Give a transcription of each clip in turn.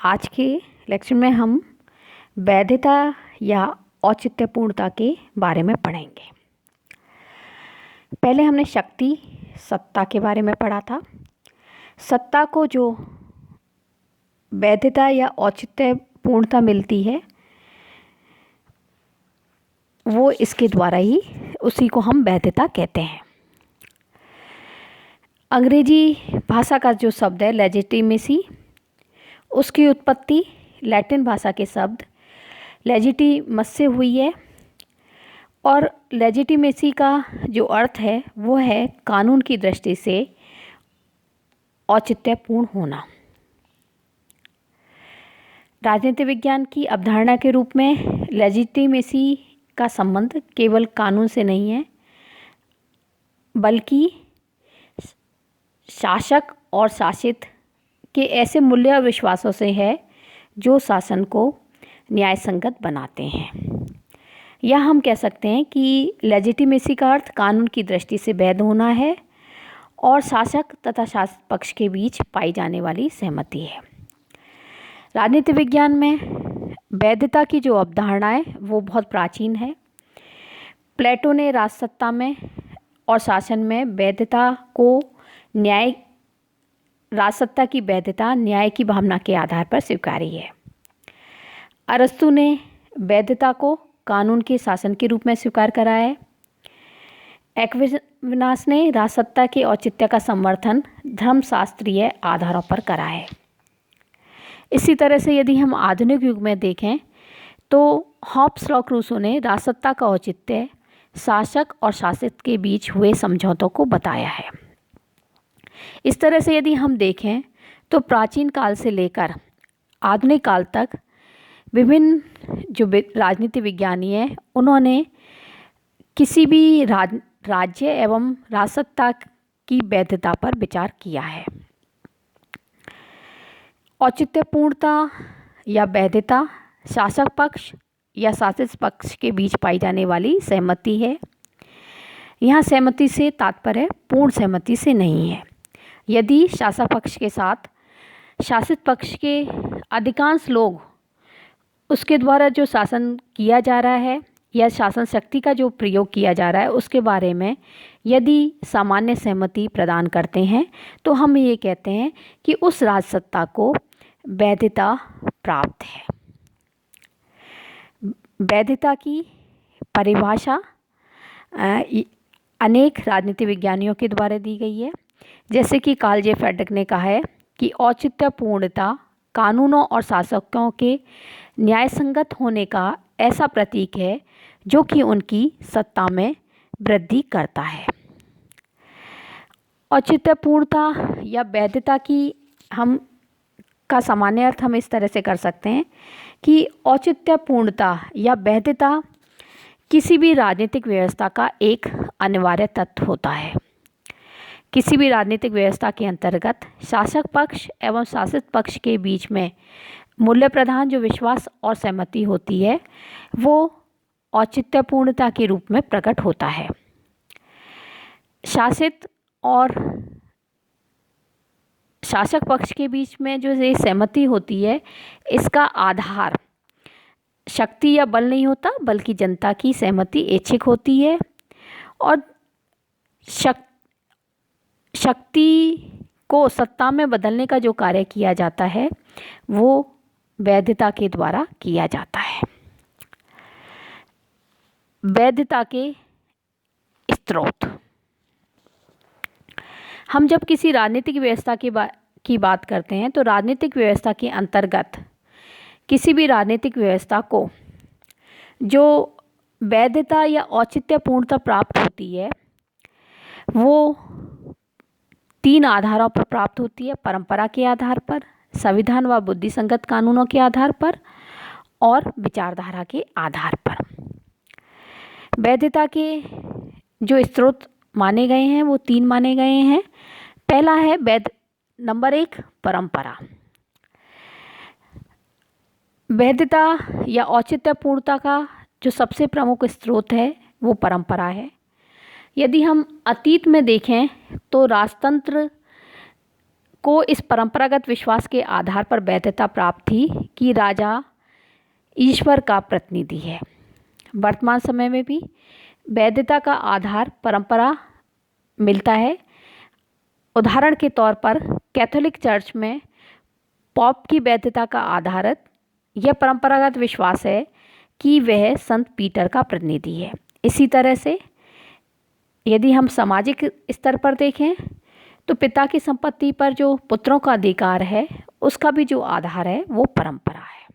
आज के लेक्चर में हम वैधता या औचित्यपूर्णता के बारे में पढ़ेंगे। पहले हमने शक्ति सत्ता के बारे में पढ़ा था। सत्ता को जो वैधता या औचित्यपूर्णता मिलती है वो इसके द्वारा ही, उसी को हम वैधता कहते हैं। अंग्रेजी भाषा का जो शब्द है लेजिटिमेसी, उसकी उत्पत्ति लैटिन भाषा के शब्द लेजिटिमस से हुई है और लेजिटिमेसी का जो अर्थ है वो है कानून की दृष्टि से औचित्यपूर्ण होना। राजनीति विज्ञान की अवधारणा के रूप में लेजिटिमेसी का संबंध केवल कानून से नहीं है, बल्कि शासक और शासित के ऐसे मूल्य और विश्वासों से है जो शासन को न्याय संगत बनाते हैं। या हम कह सकते हैं कि लेजिटिमेसी का अर्थ कानून की दृष्टि से वैध होना है और शासक तथा शासित पक्ष के बीच पाई जाने वाली सहमति है। राजनीति विज्ञान में वैधता की जो अवधारणा है वो बहुत प्राचीन है। प्लेटो ने राजसत्ता में और शासन में वैधता को राजसत्ता की वैधता न्याय की भावना के आधार पर स्वीकारी है। अरस्तु ने वैधता को कानून के शासन के रूप में स्वीकार करा है। एक्विनास ने राजसत्ता के औचित्य का समर्थन धर्मशास्त्रीय आधारों पर करा है। इसी तरह से यदि हम आधुनिक युग में देखें तो हॉब्स और रूसो ने राजसत्ता का औचित्य शासक और शासित के बीच हुए समझौतों को बताया है। इस तरह से यदि हम देखें तो प्राचीन काल से लेकर आधुनिक काल तक विभिन्न जो राजनीति विज्ञानी हैं उन्होंने किसी भी राज्य एवं राजसत्ता की वैधता पर विचार किया है। औचित्यपूर्णता या वैधता शासक पक्ष या शासित पक्ष के बीच पाई जाने वाली सहमति है। यहाँ सहमति से तात्पर्य पूर्ण सहमति से नहीं है। यदि शासक पक्ष के साथ शासित पक्ष के अधिकांश लोग उसके द्वारा जो शासन किया जा रहा है या शासन शक्ति का जो प्रयोग किया जा रहा है उसके बारे में यदि सामान्य सहमति प्रदान करते हैं तो हम ये कहते हैं कि उस राजसत्ता को वैधता प्राप्त है। वैधता की परिभाषा अनेक राजनीति विज्ञानियों के द्वारा दी गई है। जैसे कि कार्ल जे फ्रेडरिक ने कहा है कि औचित्यपूर्णता कानूनों और शासकों के न्यायसंगत होने का ऐसा प्रतीक है जो कि उनकी सत्ता में वृद्धि करता है। औचित्यपूर्णता या वैधता की का सामान्य अर्थ हम इस तरह से कर सकते हैं कि औचित्यपूर्णता या वैधता किसी भी राजनीतिक व्यवस्था का एक अनिवार्य तत्व होता है। किसी भी राजनीतिक व्यवस्था के अंतर्गत शासक पक्ष एवं शासित पक्ष के बीच में मूल्य प्रधान जो विश्वास और सहमति होती है वो औचित्यपूर्णता के रूप में प्रकट होता है। शासित और शासक पक्ष के बीच में जो ये सहमति होती है इसका आधार शक्ति या बल नहीं होता, बल्कि जनता की सहमति ऐच्छिक होती है और शक्ति को सत्ता में बदलने का जो कार्य किया जाता है वो वैधता के द्वारा किया जाता है। वैधता के स्रोत, हम जब किसी राजनीतिक व्यवस्था की बात करते हैं तो राजनीतिक व्यवस्था के अंतर्गत किसी भी राजनीतिक व्यवस्था को जो वैधता या औचित्यपूर्णता प्राप्त होती है वो 3 आधारों पर प्राप्त होती है। परंपरा के आधार पर, संविधान व बुद्धि संगत कानूनों के आधार पर और विचारधारा के आधार पर। वैधता के जो स्रोत माने गए हैं वो 3 माने गए हैं। पहला है नंबर 1 परंपरा। वैधता या औचित्यपूर्णता का जो सबसे प्रमुख स्रोत है वो परंपरा है। यदि हम अतीत में देखें तो राजतंत्र को इस परंपरागत विश्वास के आधार पर वैधता प्राप्त थी कि राजा ईश्वर का प्रतिनिधि है। वर्तमान समय में भी वैधता का आधार परंपरा मिलता है। उदाहरण के तौर पर कैथोलिक चर्च में पॉप की वैधता का आधार यह परंपरागत विश्वास है कि वह संत पीटर का प्रतिनिधि है। इसी तरह से यदि हम सामाजिक स्तर पर देखें तो पिता की संपत्ति पर जो पुत्रों का अधिकार है उसका भी जो आधार है वो परंपरा है।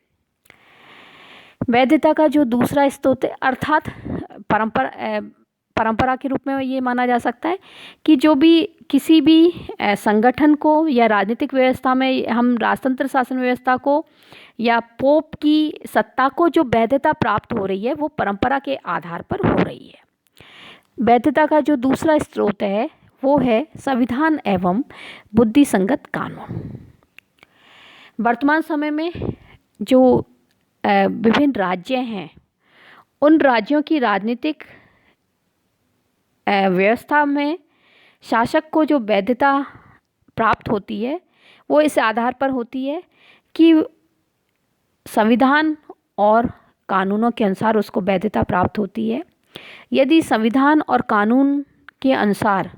वैधता का जो दूसरा स्रोत है अर्थात परंपरा के रूप में ये माना जा सकता है कि जो भी किसी भी संगठन को या राजनीतिक व्यवस्था में हम राजतंत्र शासन व्यवस्था को या पोप की सत्ता को जो वैधता प्राप्त हो रही है वो परंपरा के आधार पर हो रही है। वैधता का जो दूसरा स्रोत है वो है संविधान एवं बुद्धिसंगत कानून। वर्तमान समय में जो विभिन्न राज्य हैं उन राज्यों की राजनीतिक व्यवस्था में शासक को जो वैधता प्राप्त होती है वो इस आधार पर होती है कि संविधान और कानूनों के अनुसार उसको वैधता प्राप्त होती है। यदि संविधान और कानून के अनुसार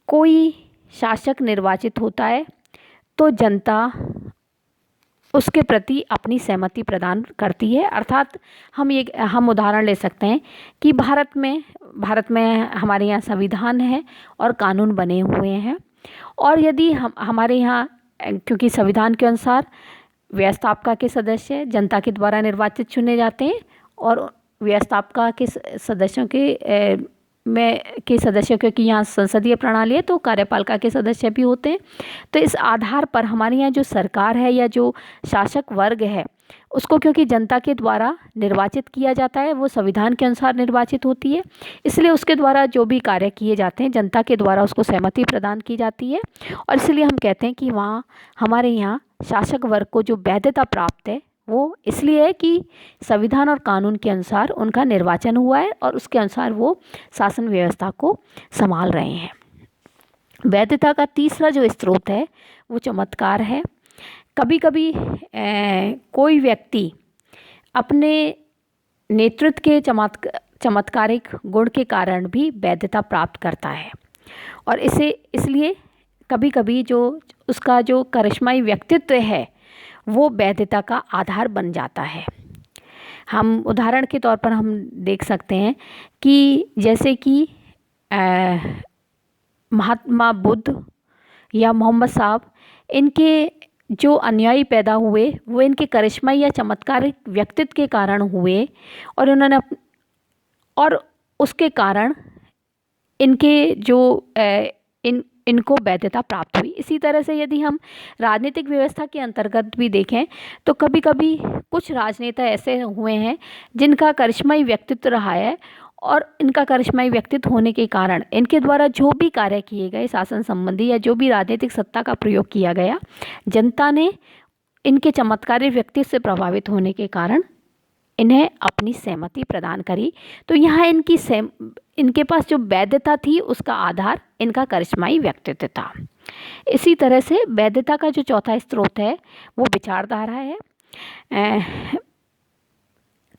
कोई शासक निर्वाचित होता है तो जनता उसके प्रति अपनी सहमति प्रदान करती है। अर्थात हम उदाहरण ले सकते हैं कि भारत में हमारे यहाँ संविधान है और कानून बने हुए हैं, और यदि हमारे यहाँ क्योंकि संविधान के अनुसार व्यवस्थापिका के सदस्य जनता के द्वारा निर्वाचित चुने जाते हैं और व्यवस्थापिका के सदस्यों क्योंकि यहाँ संसदीय प्रणाली है तो कार्यपालिका के सदस्य भी होते हैं। तो इस आधार पर हमारे यहाँ जो सरकार है या जो शासक वर्ग है उसको क्योंकि जनता के द्वारा निर्वाचित किया जाता है, वो संविधान के अनुसार निर्वाचित होती है, इसलिए उसके द्वारा जो भी कार्य किए जाते हैं जनता के द्वारा उसको सहमति प्रदान की जाती है। और इसलिए हम कहते हैं कि वहाँ हमारे यहाँ शासक वर्ग को जो वैधता प्राप्त है वो इसलिए है कि संविधान और कानून के अनुसार उनका निर्वाचन हुआ है और उसके अनुसार वो शासन व्यवस्था को संभाल रहे हैं। वैधता का तीसरा जो स्रोत है वो चमत्कार है। कभी कभी कोई व्यक्ति अपने नेतृत्व के चमत्कारिक गुण के कारण भी वैधता प्राप्त करता है, और इसलिए कभी कभी जो उसका जो करिश्माई व्यक्तित्व है वो वैधता का आधार बन जाता है। हम उदाहरण के तौर पर हम देख सकते हैं कि जैसे कि महात्मा बुद्ध या मोहम्मद साहब, इनके जो अनुयायी पैदा हुए वो इनके करिश्मा या चमत्कारिक व्यक्तित्व के कारण हुए, और उसके कारण इनके जो इनको वैधता प्राप्त हुई। इसी तरह से यदि हम राजनीतिक व्यवस्था के अंतर्गत भी देखें तो कभी कभी कुछ राजनेता ऐसे हुए हैं जिनका करिश्माई व्यक्तित्व रहा है, और इनका करिश्माई व्यक्तित्व होने के कारण इनके द्वारा जो भी कार्य किए गए शासन संबंधी या जो भी राजनीतिक सत्ता का प्रयोग किया गया, जनता ने इनके चमत्कारिक व्यक्तित्व से प्रभावित होने के कारण इन्हें अपनी सहमति प्रदान करी। तो यहाँ इनके पास जो वैधता थी उसका आधार इनका करिश्माई व्यक्तित्व था। इसी तरह से वैधता का जो चौथा स्रोत है वो विचारधारा है।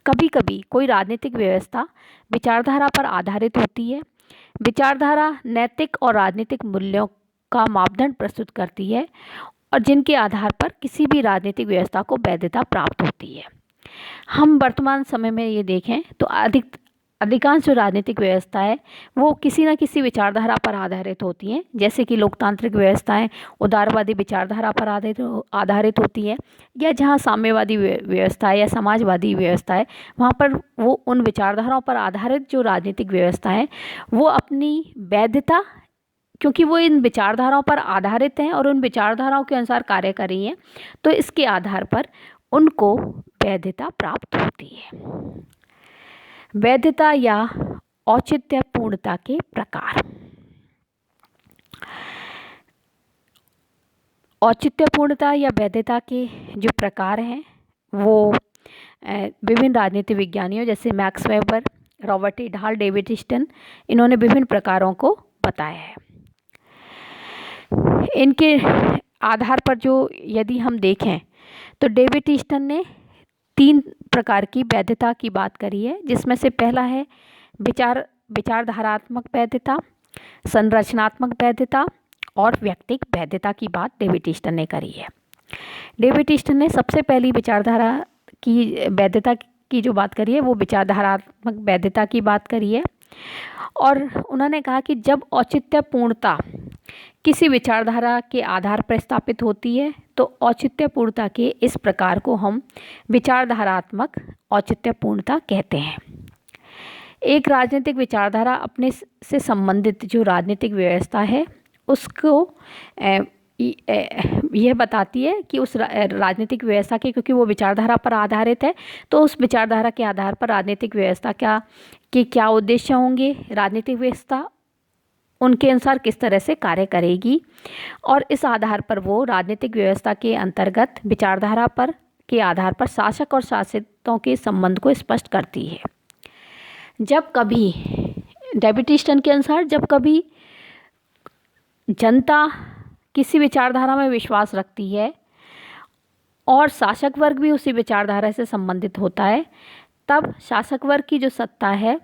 कभी कभी कोई राजनीतिक व्यवस्था विचारधारा पर आधारित होती है। विचारधारा नैतिक और राजनीतिक मूल्यों का मापदंड प्रस्तुत करती है और जिनके आधार पर किसी भी राजनीतिक व्यवस्था को वैधता प्राप्त होती है। हम वर्तमान समय में ये देखें तो अधिकांश जो राजनीतिक व्यवस्था है वो किसी न किसी विचारधारा पर आधारित होती हैं, जैसे कि लोकतांत्रिक व्यवस्थाएं उदारवादी विचारधारा पर आधारित होती हैं, या जहां साम्यवादी व्यवस्था है या समाजवादी व्यवस्था है वहां पर वो उन विचारधाराओं पर आधारित जो राजनीतिक व्यवस्था है वो अपनी वैधता, क्योंकि वो इन विचारधाराओं पर आधारित हैं और उन विचारधाराओं के अनुसार कार्य कर रही हैं, तो इसके आधार पर उनको वैधता प्राप्त होती है। वैधता या औचित्यपूर्णता के प्रकार। औचित्यपूर्णता या वैधता के जो प्रकार हैं वो विभिन्न राजनीतिक विज्ञानियों जैसे मैक्स वेबर, रॉबर्ट टी ढाल, डेविड स्टन, इन्होंने विभिन्न प्रकारों को बताया है। इनके आधार पर जो यदि हम देखें तो डेविड ईस्टन ने 3 प्रकार की वैधता की बात करी है, जिसमें से पहला है विचारधारात्मक वैधता, संरचनात्मक वैधता और व्यक्तिक वैधता की बात डेविड ईस्टन ने करी है। डेविड ईस्टन ने सबसे पहली विचारधारा की वैधता की जो बात करी है वो विचारधारात्मक वैधता की बात करी है, और उन्होंने कहा कि जब औचित्यपूर्णता किसी विचारधारा के आधार पर स्थापित होती है तो औचित्यपूर्णता के इस प्रकार को हम विचारधारात्मक औचित्यपूर्णता कहते हैं। एक राजनीतिक विचारधारा अपने से संबंधित जो राजनीतिक व्यवस्था है उसको यह बताती है कि उस राजनीतिक व्यवस्था के, क्योंकि वो विचारधारा पर आधारित है, तो उस विचारधारा के आधार पर राजनीतिक व्यवस्था के क्या उद्देश्य होंगे, राजनीतिक व्यवस्था उनके अनुसार किस तरह से कार्य करेगी, और इस आधार पर वो राजनीतिक व्यवस्था के अंतर्गत विचारधारा पर के आधार पर शासक और शासितों के संबंध को स्पष्ट करती है। जब कभी डेविड ईस्टन के अनुसार जब कभी जनता किसी विचारधारा में विश्वास रखती है और शासक वर्ग भी उसी विचारधारा से संबंधित होता है, तब शासक वर्ग की जो सत्ता है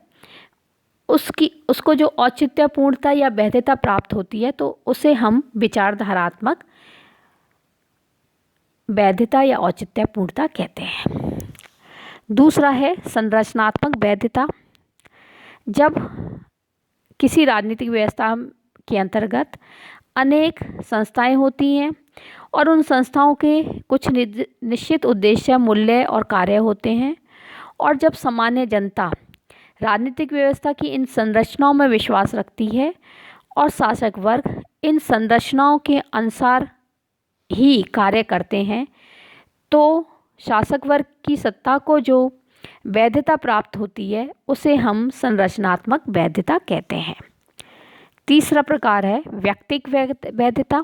उसको जो औचित्यपूर्णता या वैधता प्राप्त होती है तो उसे हम विचारधारात्मक वैधता या औचित्यपूर्णता कहते हैं। दूसरा है संरचनात्मक वैधता। जब किसी राजनीतिक व्यवस्था के अंतर्गत अनेक संस्थाएं होती हैं और उन संस्थाओं के कुछ निश्चित उद्देश्य, मूल्य और कार्य होते हैं, और जब सामान्य जनता राजनीतिक व्यवस्था की इन संरचनाओं में विश्वास रखती है और शासक वर्ग इन संरचनाओं के अनुसार ही कार्य करते हैं, तो शासक वर्ग की सत्ता को जो वैधता प्राप्त होती है उसे हम संरचनात्मक वैधता कहते हैं। तीसरा प्रकार है व्यक्तिक वैधता।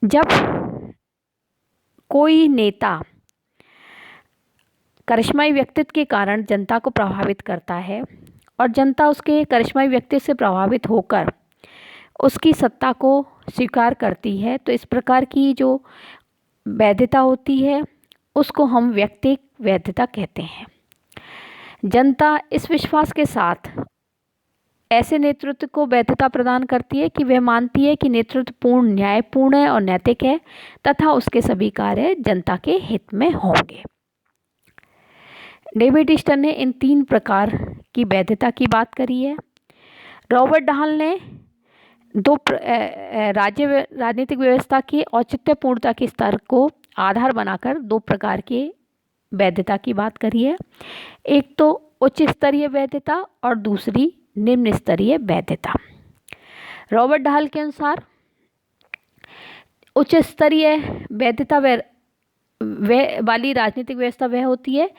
जब कोई नेता करिश्माई व्यक्तित्व के कारण जनता को प्रभावित करता है और जनता उसके करिश्माई व्यक्तित्व से प्रभावित होकर उसकी सत्ता को स्वीकार करती है, तो इस प्रकार की जो वैधता होती है उसको हम व्यक्तिक वैधता कहते हैं। जनता इस विश्वास के साथ ऐसे नेतृत्व को वैधता प्रदान करती है कि वह मानती है कि नेतृत्व पूर्ण, न्यायपूर्ण है और नैतिक है तथा उसके सभी कार्य जनता के हित में होंगे। डेविड ईस्टन ने इन 3 प्रकार की वैधता की बात करी है। रॉबर्ट डाहल ने राजनीतिक व्यवस्था की औचित्यपूर्णता के स्तर को आधार बनाकर 2 प्रकार के वैधता की बात करी है। एक तो उच्च स्तरीय वैधता और दूसरी निम्न स्तरीय वैधता। रॉबर्ट डाहल के अनुसार उच्च स्तरीय वैधता वाली राजनीतिक व्यवस्था वह होती है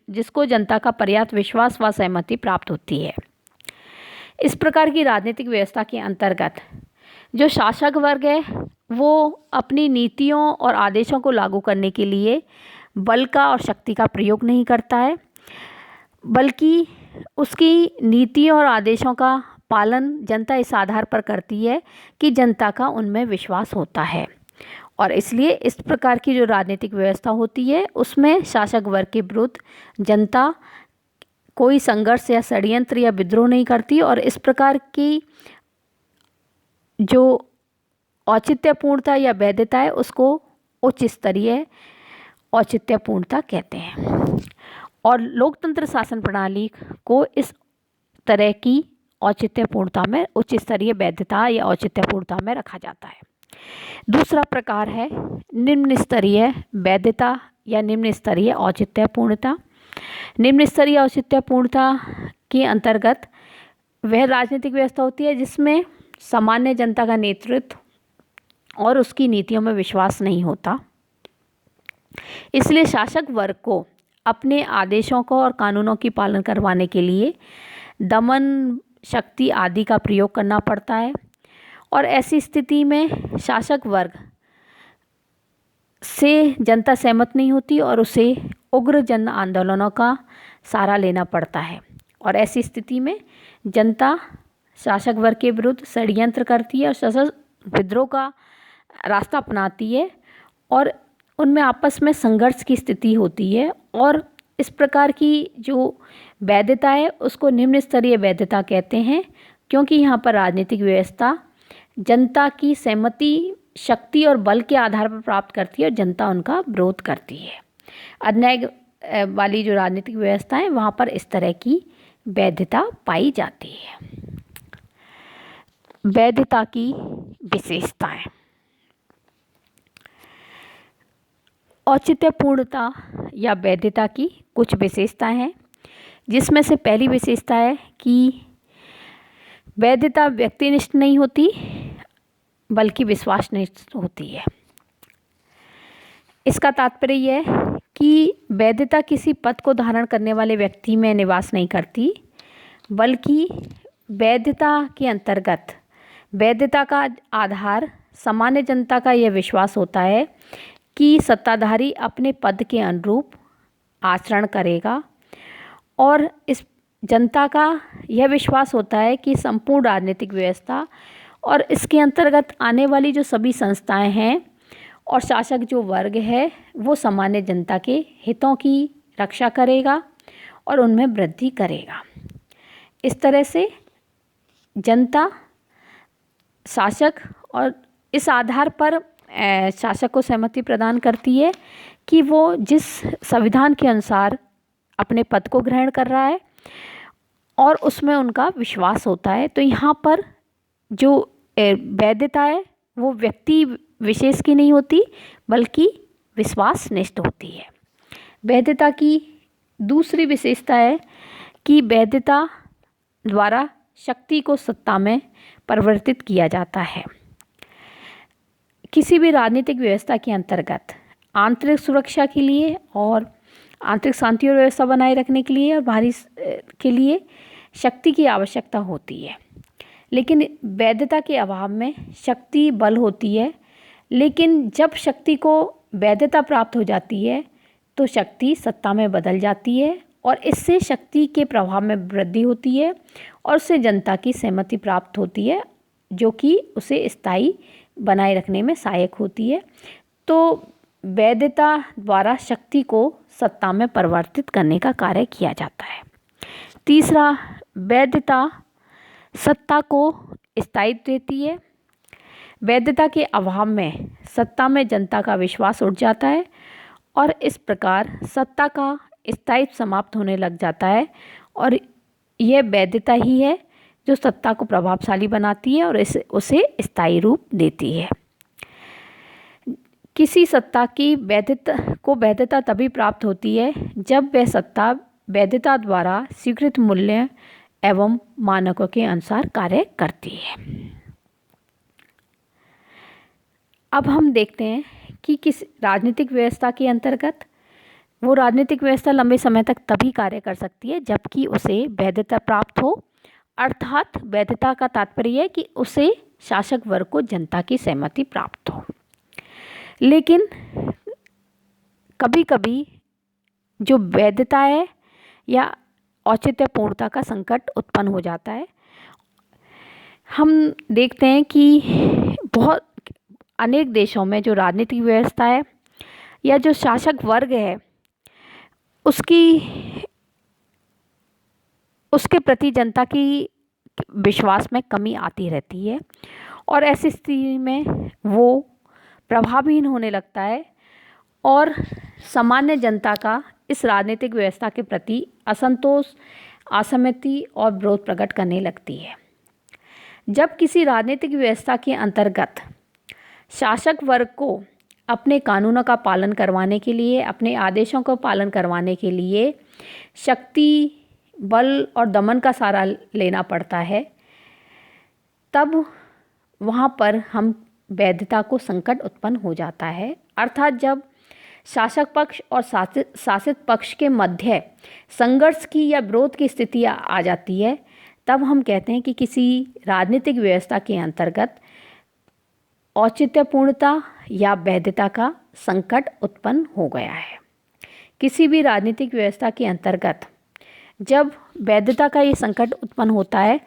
जिसको जनता का पर्याप्त विश्वास व सहमति प्राप्त होती है। इस प्रकार की राजनीतिक व्यवस्था के अंतर्गत जो शासक वर्ग है वो अपनी नीतियों और आदेशों को लागू करने के लिए बल का और शक्ति का प्रयोग नहीं करता है, बल्कि उसकी नीतियों और आदेशों का पालन जनता इस आधार पर करती है कि जनता का उनमें विश्वास होता है, और इसलिए इस प्रकार की जो राजनीतिक व्यवस्था होती है उसमें शासक वर्ग के विरुद्ध जनता कोई संघर्ष या षड्यंत्र या विद्रोह नहीं करती, और इस प्रकार की जो औचित्यपूर्णता या वैधता है उसको उच्च स्तरीय औचित्यपूर्णता कहते हैं। और लोकतंत्र शासन प्रणाली को इस तरह की औचित्यपूर्णता में, उच्च स्तरीय वैधता या औचित्यपूर्णता में रखा जाता है। दूसरा प्रकार है निम्न स्तरीय वैधता या निम्न स्तरीय औचित्यपूर्णता। निम्न स्तरीय औचित्यपूर्णता के अंतर्गत वह राजनीतिक व्यवस्था होती है जिसमें सामान्य जनता का नेतृत्व और उसकी नीतियों में विश्वास नहीं होता, इसलिए शासक वर्ग को अपने आदेशों को और कानूनों की पालन करवाने के लिए दमन, शक्ति आदि का प्रयोग करना पड़ता है, और ऐसी स्थिति में शासक वर्ग से जनता सहमत नहीं होती और उसे उग्र जन आंदोलनों का सहारा लेना पड़ता है, और ऐसी स्थिति में जनता शासक वर्ग के विरुद्ध षड्यंत्र करती है और सशस्त्र विद्रोह का रास्ता अपनाती है और उनमें आपस में संघर्ष की स्थिति होती है। और इस प्रकार की जो वैधता है उसको निम्न स्तरीय वैधता कहते हैं, क्योंकि यहाँ पर राजनीतिक व्यवस्था जनता की सहमति, शक्ति और बल के आधार पर प्राप्त करती है और जनता उनका विरोध करती है। अन्याय वाली जो राजनीतिक व्यवस्था है वहाँ पर इस तरह की वैधता पाई जाती है। वैधता की विशेषताएं। औचित्यपूर्णता या वैधता की कुछ विशेषताएं हैं, जिसमें से पहली विशेषता है कि वैधता व्यक्तिनिष्ठ नहीं होती बल्कि विश्वासनिष्ठ होती है। इसका तात्पर्य यह है कि वैधता किसी पद को धारण करने वाले व्यक्ति में निवास नहीं करती, बल्कि वैधता के अंतर्गत वैधता का आधार सामान्य जनता का यह विश्वास होता है कि सत्ताधारी अपने पद के अनुरूप आचरण करेगा, और इस जनता का यह विश्वास होता है कि संपूर्ण राजनीतिक व्यवस्था और इसके अंतर्गत आने वाली जो सभी संस्थाएं हैं और शासक जो वर्ग है वो सामान्य जनता के हितों की रक्षा करेगा और उनमें वृद्धि करेगा। इस तरह से जनता शासक और इस आधार पर शासक को सहमति प्रदान करती है कि वो जिस संविधान के अनुसार अपने पद को ग्रहण कर रहा है और उसमें उनका विश्वास होता है। तो यहाँ पर जो वैधता है वो व्यक्ति विशेष की नहीं होती बल्कि विश्वासनिष्ठ होती है। वैधता की दूसरी विशेषता है कि वैधता द्वारा शक्ति को सत्ता में परिवर्तित किया जाता है। किसी भी राजनीतिक व्यवस्था के अंतर्गत आंतरिक सुरक्षा के लिए और आंतरिक शांति और व्यवस्था बनाए रखने के लिए और बाहरी के लिए शक्ति की आवश्यकता होती है, लेकिन वैधता के अभाव में शक्ति बल होती है। लेकिन जब शक्ति को वैधता प्राप्त हो जाती है तो शक्ति सत्ता में बदल जाती है और इससे शक्ति के प्रभाव में वृद्धि होती है और उससे जनता की सहमति प्राप्त होती है, जो कि उसे स्थायी बनाए रखने में सहायक होती है। तो वैधता द्वारा शक्ति को सत्ता में परिवर्तित करने का कार्य किया जाता है। तीसरा, वैधता सत्ता को स्थायित्व देती है। वैधता के अभाव में सत्ता में जनता का विश्वास उठ जाता है और इस प्रकार सत्ता का स्थायित्व समाप्त होने लग जाता है और यह वैधता ही है जो सत्ता को प्रभावशाली बनाती है और उसे स्थायी रूप देती है। किसी सत्ता की वैधता तभी प्राप्त होती है जब वह सत्ता वैधता द्वारा स्वीकृत मूल्य एवं मानकों के अनुसार कार्य करती है। अब हम देखते हैं कि किस राजनीतिक व्यवस्था के अंतर्गत वो राजनीतिक व्यवस्था लंबे समय तक तभी कार्य कर सकती है जबकि उसे वैधता प्राप्त हो, अर्थात वैधता का तात्पर्य है कि उसे शासक वर्ग को जनता की सहमति प्राप्त हो। लेकिन कभी कभी जो वैधता है या औचित्यपूर्णता का संकट उत्पन्न हो जाता है। हम देखते हैं कि बहुत अनेक देशों में जो राजनीतिक व्यवस्था है या जो शासक वर्ग है उसके प्रति जनता की विश्वास में कमी आती रहती है और ऐसी स्थिति में वो प्रभावहीन होने लगता है और सामान्य जनता का इस राजनीतिक व्यवस्था के प्रति असंतोष, असहमति और विरोध प्रकट करने लगती है। जब किसी राजनीतिक व्यवस्था के अंतर्गत शासक वर्ग को अपने कानूनों का पालन करवाने के लिए, अपने आदेशों का पालन करवाने के लिए शक्ति, बल और दमन का सहारा लेना पड़ता है, तब वहाँ पर हम वैधता को संकट उत्पन्न हो जाता है। अर्थात जब शासक पक्ष और शासित पक्ष के मध्य संघर्ष की या विरोध की स्थिति आ जाती है, तब हम कहते हैं कि किसी राजनीतिक व्यवस्था के अंतर्गत औचित्यपूर्णता या वैधता का संकट उत्पन्न हो गया है। किसी भी राजनीतिक व्यवस्था के अंतर्गत जब वैधता का ये संकट उत्पन्न होता है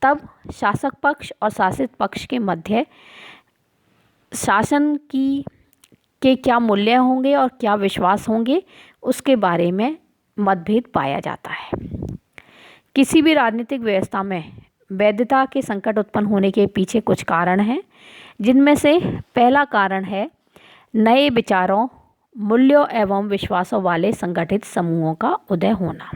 तब शासक पक्ष और शासित पक्ष के मध्य शासन की के क्या मूल्य होंगे और क्या विश्वास होंगे उसके बारे में मतभेद पाया जाता है। किसी भी राजनीतिक व्यवस्था में वैधता के संकट उत्पन्न होने के पीछे कुछ कारण हैं, जिनमें से पहला कारण है नए विचारों, मूल्यों एवं विश्वासों वाले संगठित समूहों का उदय होना।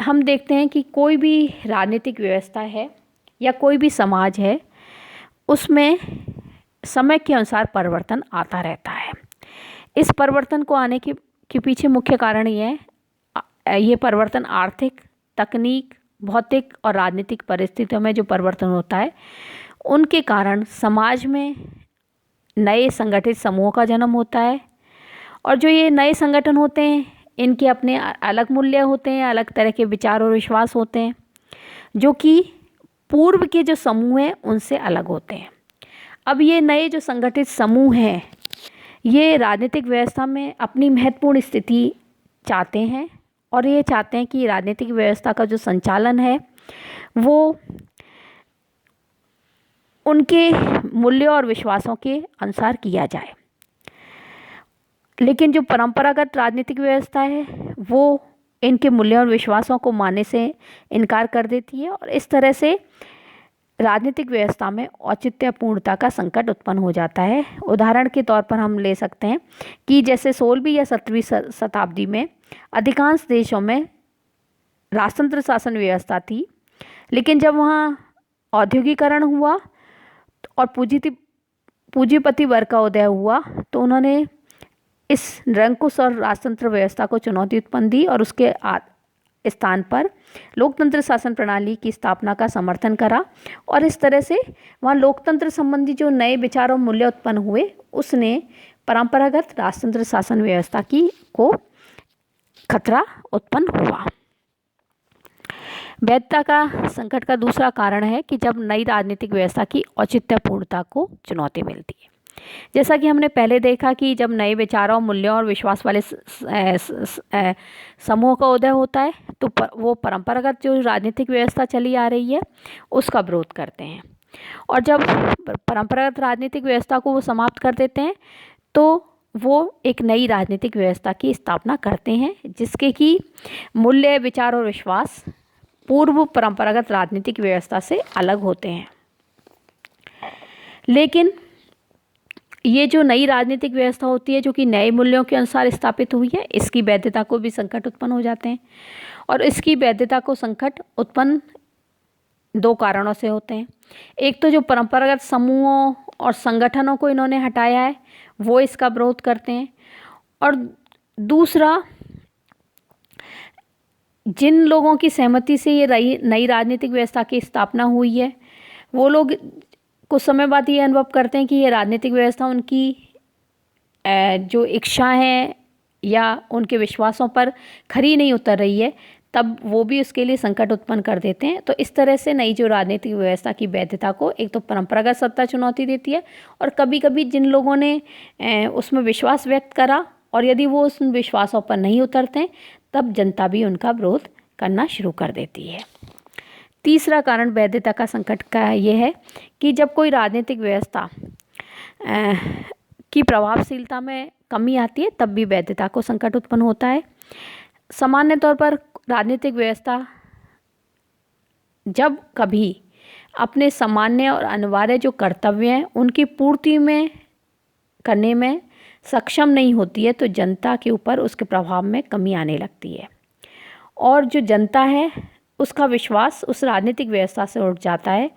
हम देखते हैं कि कोई भी राजनीतिक व्यवस्था है या कोई भी समाज है, उसमें समय के अनुसार परिवर्तन आता रहता है। इस परिवर्तन को आने के पीछे मुख्य कारण ये परिवर्तन आर्थिक, तकनीक, भौतिक और राजनीतिक परिस्थितियों में जो परिवर्तन होता है, उनके कारण समाज में नए संगठित समूहों का जन्म होता है। और जो ये नए संगठन होते हैं, इनके अपने अलग मूल्य होते हैं, अलग तरह के विचार और विश्वास होते हैं, जो कि पूर्व के जो समूह हैं उनसे अलग होते हैं। अब ये नए जो संगठित समूह हैं, ये राजनीतिक व्यवस्था में अपनी महत्वपूर्ण स्थिति चाहते हैं और ये चाहते हैं कि राजनीतिक व्यवस्था का जो संचालन है वो उनके मूल्यों और विश्वासों के अनुसार किया जाए। लेकिन जो परंपरागत राजनीतिक व्यवस्था है वो इनके मूल्यों और विश्वासों को मानने से इनकार कर देती है और इस तरह से राजनीतिक व्यवस्था में औचित्यपूर्णता का संकट उत्पन्न हो जाता है। उदाहरण के तौर पर हम ले सकते हैं कि जैसे 16वीं या 17वीं शताब्दी में अधिकांश देशों में राजतंत्र शासन व्यवस्था थी, लेकिन जब वहाँ औद्योगिकरण हुआ और पूंजीपति वर्ग का उदय हुआ तो उन्होंने इस निरंकुश और राजतंत्र व्यवस्था को चुनौती उत्पन्न दी और उसके स्थान पर लोकतंत्र शासन प्रणाली की स्थापना का समर्थन करा। और इस तरह से वहाँ लोकतंत्र संबंधी जो नए विचार और मूल्य उत्पन्न हुए, उसने परंपरागत राजतंत्र शासन व्यवस्था को खतरा उत्पन्न हुआ। वैधता का संकट का दूसरा कारण है कि जब नई राजनीतिक व्यवस्था की औचित्यपूर्णता को चुनौती मिलती है। जैसा कि हमने पहले देखा कि जब नए विचारों, मूल्यों और विश्वास वाले समूह का उदय होता है तो वो परंपरागत जो राजनीतिक व्यवस्था चली आ रही है उसका विरोध करते हैं, और जब परंपरागत राजनीतिक व्यवस्था को वो समाप्त कर देते हैं तो वो एक नई राजनीतिक व्यवस्था की स्थापना करते हैं जिसके कि मूल्य, विचार और विश्वास पूर्व परंपरागत राजनीतिक व्यवस्था से अलग होते हैं। लेकिन ये जो नई राजनीतिक व्यवस्था होती है जो कि नए मूल्यों के अनुसार स्थापित हुई है, इसकी वैधता को भी संकट उत्पन्न हो जाते हैं। और इसकी वैधता को संकट उत्पन्न दो कारणों से होते हैं। एक तो जो परंपरागत समूहों और संगठनों को इन्होंने हटाया है वो इसका विरोध करते हैं, और दूसरा जिन लोगों की सहमति से ये नई राजनीतिक व्यवस्था की स्थापना हुई है वो लोग कुछ समय बाद ये अनुभव करते हैं कि ये राजनीतिक व्यवस्था उनकी जो इच्छा है या उनके विश्वासों पर खरी नहीं उतर रही है, तब वो भी उसके लिए संकट उत्पन्न कर देते हैं। तो इस तरह से नई जो राजनीतिक व्यवस्था की वैधता को एक तो परंपरागत सत्ता चुनौती देती है, और कभी कभी जिन लोगों ने उसमें विश्वास व्यक्त करा और यदि वो उस विश्वासों पर नहीं उतरते तब जनता भी उनका विरोध करना शुरू कर देती है। तीसरा कारण वैधता का संकट का ये है कि जब कोई राजनीतिक व्यवस्था की प्रभावशीलता में कमी आती है तब भी वैधता को संकट उत्पन्न होता है। सामान्य तौर पर राजनीतिक व्यवस्था जब कभी अपने सामान्य और अनिवार्य जो कर्तव्य हैं उनकी पूर्ति में करने में सक्षम नहीं होती है तो जनता के ऊपर उसके प्रभाव में कमी आने लगती है, और जो जनता है उसका विश्वास उस राजनीतिक व्यवस्था से उठ जाता है,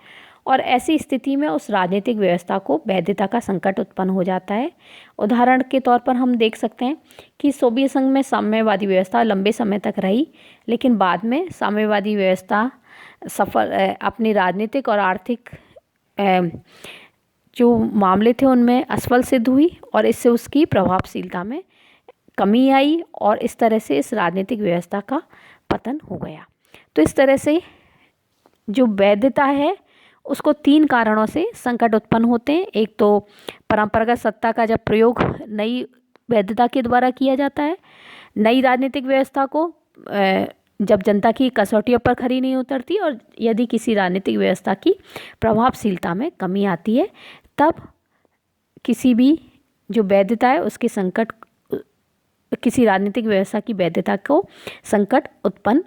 और ऐसी स्थिति में उस राजनीतिक व्यवस्था को वैधता का संकट उत्पन्न हो जाता है। उदाहरण के तौर पर हम देख सकते हैं कि सोवियत संघ में साम्यवादी व्यवस्था लंबे समय तक रही, लेकिन बाद में साम्यवादी व्यवस्था अपनी राजनीतिक और आर्थिक जो मामले थे उनमें असफल सिद्ध हुई, और इससे उसकी प्रभावशीलता में कमी आई, और इस तरह से इस राजनीतिक व्यवस्था का पतन हो गया। तो इस तरह से जो वैधता है उसको तीन कारणों से संकट उत्पन्न होते हैं। एक तो परंपरागत सत्ता का जब प्रयोग नई वैधता के द्वारा किया जाता है, नई राजनीतिक व्यवस्था को जब जनता की कसौटियों पर खरी नहीं उतरती और यदि किसी राजनीतिक व्यवस्था की प्रभावशीलता में कमी आती है, तब किसी भी जो वैधता है उसके संकट, किसी राजनीतिक व्यवस्था की वैधता को संकट उत्पन्न